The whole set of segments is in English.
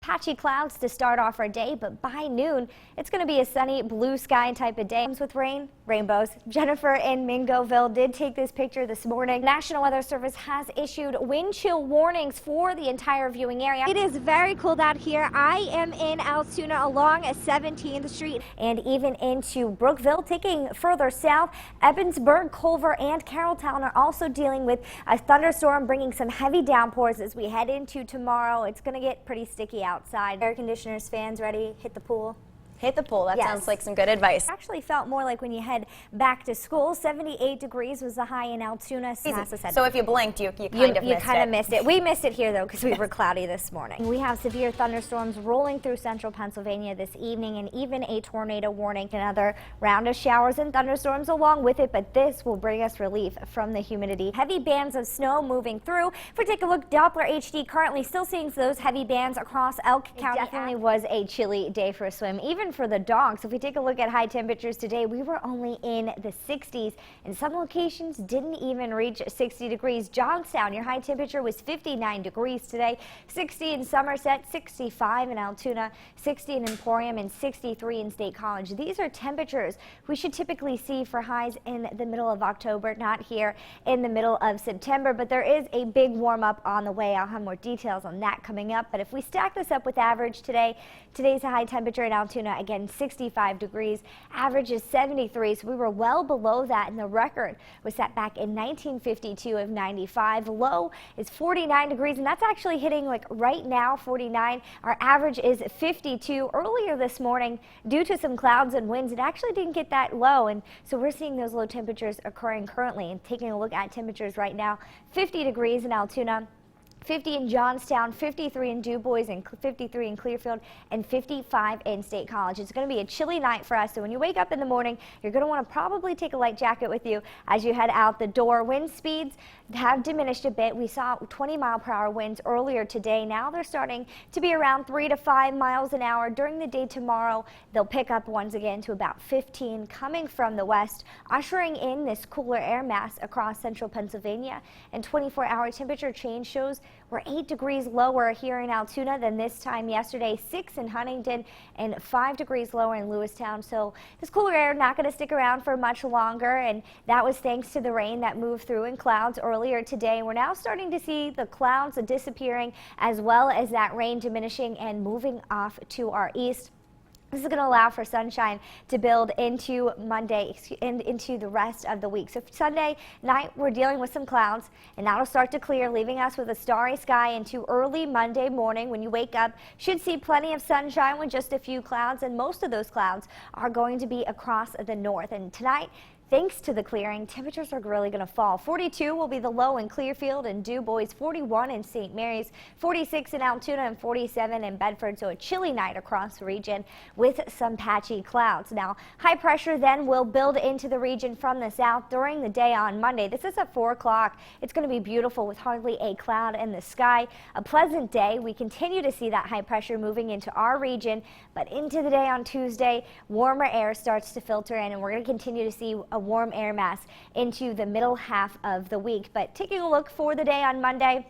patchy clouds to start off our day, but by noon, it's going to be a sunny blue sky type of day. With rain, rainbows. Jennifer in Mingoville did take this picture this morning. National Weather Service has issued wind chill warnings for the entire viewing area. It is very cold out here. I am in Altoona along 17th Street and even into Brookville. Taking further south, Evansburg, Culver, and Carrolltown are also dealing with a thunderstorm, bringing some heavy downpours as we head into tomorrow. It's going to get pretty sticky outside. Air conditioners, fans ready, hit the pool. Hit the pool. That sounds like some good advice. Actually felt more like when you head back to school. 78 degrees was the high in Altoona. So if you blinked, you kind of missed it. We missed it here, though, because we were cloudy this morning. We have severe thunderstorms rolling through central Pennsylvania this evening, and even a tornado warning. Another round of showers and thunderstorms along with it, but this will bring us relief from the humidity. Heavy bands of snow moving through. If we take a look, Doppler HD currently still seeing those heavy bands across Elk County. It definitely was a chilly day for a swim, even for the dogs. If we take a look at high temperatures today, we were only in the 60s, and some locations didn't even reach 60 degrees. Johnstown, your high temperature was 59 degrees today, 60 in Somerset, 65 in Altoona, 60 in Emporium, and 63 in State College. These are temperatures we should typically see for highs in the middle of October, not here in the middle of September, but there is a big warm up on the way. I'll have more details on that coming up, but if we stack this up with average today, today's high temperature in Altoona, again, 65 degrees, average is 73, so we were well below that, and the record was set back in 1952 of 95. Low is 49 degrees, and that's actually hitting like right now 49. Our average is 52. Earlier this morning, due to some clouds and winds, it actually didn't get that low, and so we're seeing those low temperatures occurring currently. And taking a look at temperatures right now, 50 degrees in Altoona, 50 in Johnstown, 53 in Du Bois, and 53 in Clearfield, and 55 in State College. It's going to be a chilly night for us, so when you wake up in the morning, you're going to want to probably take a light jacket with you as you head out the door. Wind speeds have diminished a bit. We saw 20-mile-per-hour winds earlier today. Now they're starting to be around 3 to 5 miles an hour. During the day tomorrow, they'll pick up once again to about 15 coming from the west, ushering in this cooler air mass across central Pennsylvania. And 24-hour temperature change shows we're 8 degrees lower here in Altoona than this time yesterday, 6 in Huntington, and 5 degrees lower in Lewistown. So this cooler air not going to stick around for much longer, and that was thanks to the rain that moved through in clouds earlier today. We're now starting to see the clouds disappearing as well as that rain diminishing and moving off to our east. This is going to allow for sunshine to build into Monday and into the rest of the week. So Sunday night, we're dealing with some clouds, and that'll start to clear, leaving us with a starry sky into early Monday morning. When you wake up, should see plenty of sunshine with just a few clouds, and most of those clouds are going to be across the north. And tonight, thanks to the clearing, temperatures are really going to fall. 42 will be the low in Clearfield and Du Bois, 41 in St. Mary's, 46 in Altoona, and 47 in Bedford. So a chilly night across the region with some patchy clouds. Now, high pressure then will build into the region from the south during the day on Monday. This is at 4 o'clock. It's going to be beautiful with hardly a cloud in the sky. A pleasant day. We continue to see that high pressure moving into our region, but into the day on Tuesday, warmer air starts to filter in, and we're going to continue to see a warm air mass into the middle half of the week. But taking a look for the day on Monday,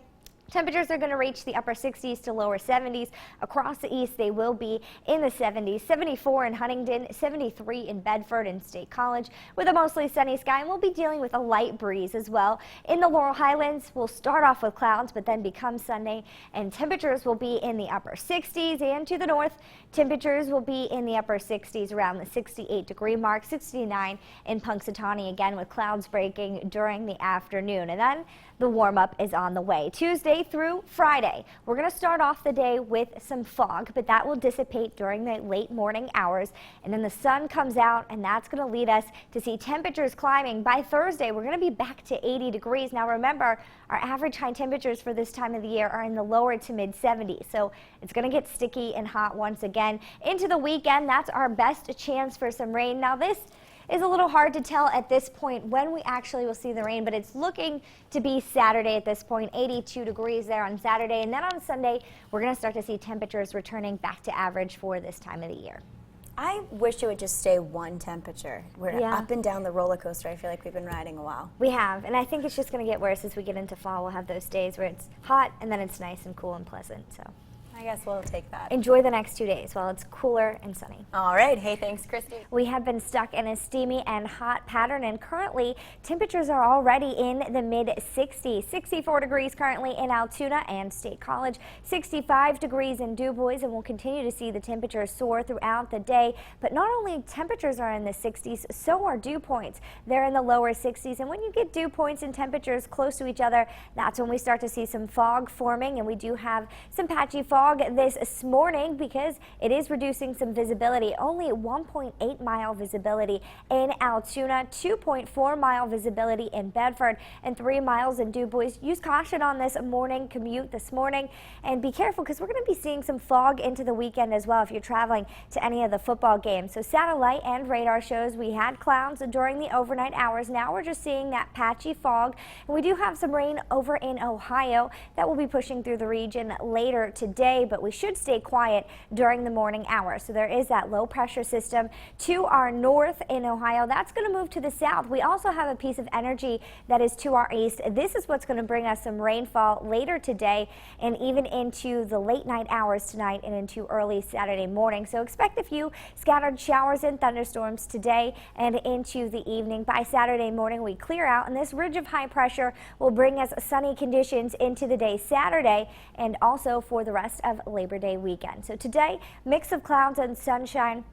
temperatures are going to reach the upper 60s to lower 70s. Across the east, they will be in the 70s. 74 in Huntington, 73 in Bedford and State College, with a mostly sunny sky. And we'll be dealing with a light breeze as well. In the Laurel Highlands, we'll start off with clouds, but then become sunny, and temperatures will be in the upper 60s. And to the north, temperatures will be in the upper 60s, around the 68-degree mark. 69 in Punxsutawney, again with clouds breaking during the afternoon. And then the warm-up is on the way. Tuesday through Friday, we're going to start off the day with some fog, but that will dissipate during the late morning hours, and then the sun comes out, and that's going to lead us to see temperatures climbing. By Thursday, we're going to be back to 80 degrees. Now remember, our average high temperatures for this time of the year are in the lower to mid 70s, so it's going to get sticky and hot once again. Into the weekend, that's our best chance for some rain. Now this is a little hard to tell at this point when we actually will see the rain, but it's looking to be Saturday at this point. 82 degrees there on Saturday, and then on Sunday we're going to start to see temperatures returning back to average for this time of the year. I wish it would just stay one temperature. We're up and down the roller coaster. I feel like we've been riding a while. We have, and I think it's just going to get worse as we get into fall. We'll have those days where it's hot and then it's nice and cool and pleasant. So I guess we'll take that. Enjoy the next 2 days while it's cooler and sunny. All right. Hey, thanks, Christy. We have been stuck in a steamy and hot pattern, and currently temperatures are already in the mid-60s. 64 degrees currently in Altoona and State College, 65 degrees in Du Bois, and we'll continue to see the temperatures soar throughout the day. But not only temperatures are in the 60s, so are dew points. They're in the lower 60s, and when you get dew points and temperatures close to each other, that's when we start to see some fog forming, and we do have some patchy fog this morning because it is reducing some visibility. Only 1.8 mile visibility in Altoona, 2.4 mile visibility in Bedford, and 3 miles in Du Bois. Use caution on this morning commute this morning and be careful because we're going to be seeing some fog into the weekend as well if you're traveling to any of the football games. So satellite and radar shows we had clouds during the overnight hours. Now we're just seeing that patchy fog, and we do have some rain over in Ohio that will be pushing through the region later today, but we should stay quiet during the morning hours. So there is that low pressure system to our north in Ohio. That's going to move to the south. We also have a piece of energy that is to our east. This is what's going to bring us some rainfall later today and even into the late night hours tonight and into early Saturday morning. So expect a few scattered showers and thunderstorms today and into the evening. By Saturday morning, we clear out, and this ridge of high pressure will bring us sunny conditions into the day Saturday and also for the rest of Labor Day weekend. So today, mix of clouds and sunshine.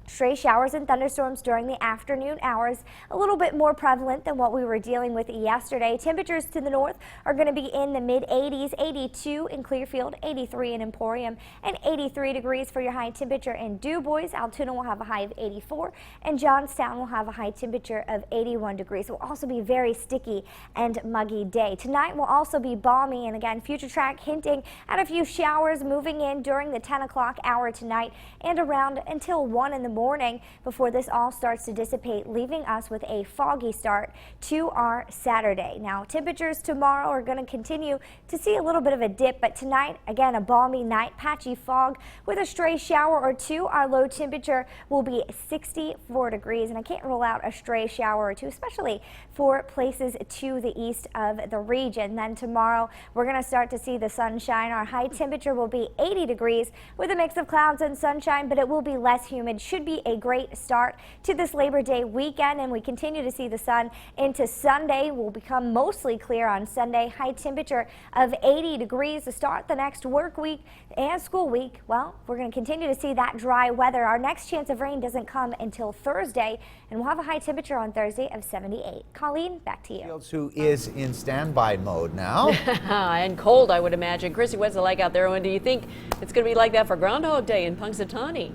Stray showers and thunderstorms during the afternoon hours, a little bit more prevalent than what we were dealing with yesterday. Temperatures to the north are going to be in the mid-80s, 82 in Clearfield, 83 in Emporium, and 83 degrees for your high temperature in Du Bois. Altoona will have a high of 84, and Johnstown will have a high temperature of 81 degrees. It will also be a very sticky and muggy day. Tonight will also be balmy, and again, Future Track hinting at a few showers moving in during the 10 o'clock hour tonight and around until 1 in the morning before this all starts to dissipate, leaving us with a foggy start to our Saturday. Now, temperatures tomorrow are going to continue to see a little bit of a dip, but tonight, again, a balmy night, patchy fog with a stray shower or two. Our low temperature will be 64 degrees, and I can't rule out a stray shower or two, especially for places to the east of the region. Then tomorrow, we're going to start to see the sunshine. Our high temperature will be 80 degrees with a mix of clouds and sunshine, but it will be less humid. Should be a great start to this Labor Day weekend, and we continue to see the sun into Sunday. Will become mostly clear on Sunday. High temperature of 80 degrees to start the next work week and school week. Well, we're going to continue to see that dry weather. Our next chance of rain doesn't come until Thursday, and we'll have a high temperature on Thursday of 78. Colleen, back to you. Fields, who is in standby mode now. And cold, I would imagine. Christy, what's it like out there? And do you think it's going to be like that for Groundhog Day in Punxsutawney?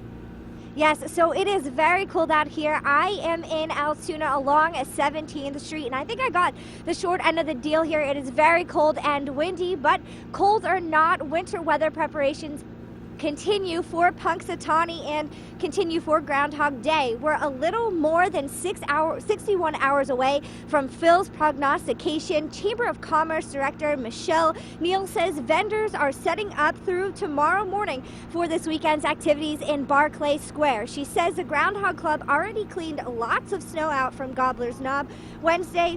Yes, so it is very cold out here. I am in Altoona along 17th Street, and I think I got the short end of the deal here. It is very cold and windy, but cold or not, winter weather preparations continue for Punxsutawney and continue for Groundhog Day. We're a little more than 61 hours away from Phil's prognostication. Chamber of Commerce Director Michelle Neal says vendors are setting up through tomorrow morning for this weekend's activities in Barclay Square. She says the Groundhog Club already cleaned lots of snow out from Gobbler's Knob Wednesday,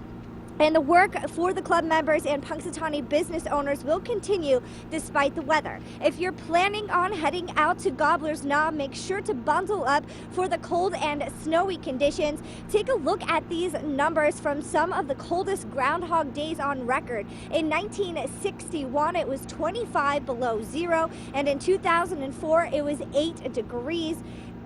and the work for the club members and Punxsutawney business owners will continue despite the weather. If you're planning on heading out to Gobbler's Knob, make sure to bundle up for the cold and snowy conditions. Take a look at these numbers from some of the coldest groundhog days on record. In 1961, it was 25 below zero, and in 2004, it was 8 degrees.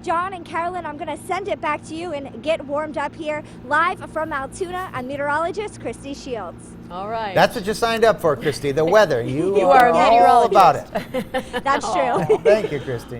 John and Carolyn, I'm going to send it back to you and get warmed up here. Live from Altoona, I'm meteorologist Christy Shields. All right. That's what you signed up for, Christy, the weather. You are a all meteorologist. about it. That's true. Thank you, Christy.